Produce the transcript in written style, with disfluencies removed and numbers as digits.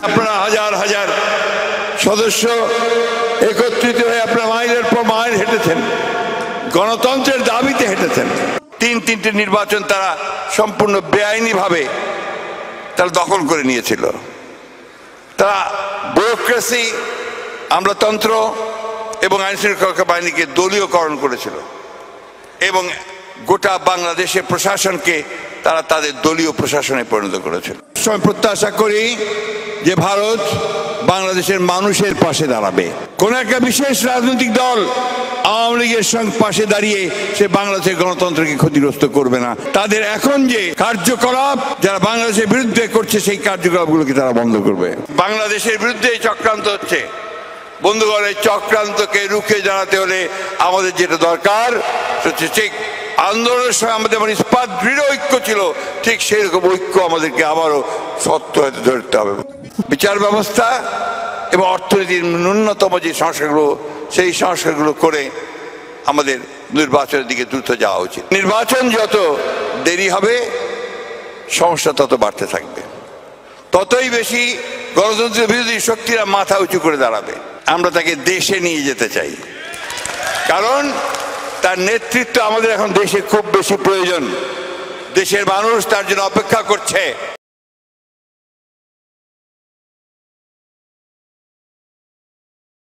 আপনারা হাজার হাজার সদস্য একত্রিত হয়ে আপনারা মাইলের পর মাইল হেঁটেছেন, গণতন্ত্রের দাবিতে হেঁটেছেন। তিনটি নির্বাচন তারা সম্পূর্ণ বেআইনিভাবে তারা দখল করে নিয়েছিল। তারা ব্যুরোক্রেসি, আমলাতন্ত্র এবং আইন শৃঙ্খলা বাহিনীকে দলীয়করণ করেছিল এবং গোটা বাংলাদেশের প্রশাসনকে তারা তাদের দলীয় প্রশাসনে পরিণত করেছিল। প্রত্যাশা করি যে ভারত বাংলাদেশের মানুষের পাশে দাঁড়াবে। কোন একটা বিশেষ রাজনৈতিক দল আওয়ামী লীগের সঙ্গে পাশে দাঁড়িয়ে সে বাংলাদেশের গণতন্ত্রকে ক্ষতিগ্রস্ত করবে না। তাদের এখন যে কার্যকলাপ যারা বাংলাদেশের বিরুদ্ধে করছে সেই কার্যকলাপগুলোকে তারা বন্ধ করবে। বাংলাদেশের বিরুদ্ধে চক্রান্ত হচ্ছে, বন্ধুগণ, এই চক্রান্তকে রুখে দাঁড়াতে হলে আমাদের যেটা দরকার হচ্ছে ঠিক আন্দোলনের সময় আমাদের যেমন ইস্পাত দৃঢ় ঐক্য ছিল, ঠিক সেই রকম ঐক্য আমাদেরকে আবারও সত্য হতে ধরতে হবে। বিচার ব্যবস্থা এবং অর্থনীতির ন্যূনতম যে সংস্কারগুলো, সেই সংস্কারগুলো করে আমাদের নির্বাচনের দিকে দ্রুত যাওয়া উচিত। নির্বাচন যত দেরি হবে সমস্যা তত বাড়তে থাকবে, ততই বেশি গণতন্ত্রের বিরোধী শক্তিরা মাথা উঁচু করে দাঁড়াবে। আমরা তাকে দেশে নিয়ে যেতে চাই, কারণ তার নেতৃত্ব আমাদের এখন দেশে খুব বেশি প্রয়োজন। দেশের মানুষ তার জন্য অপেক্ষা করছে।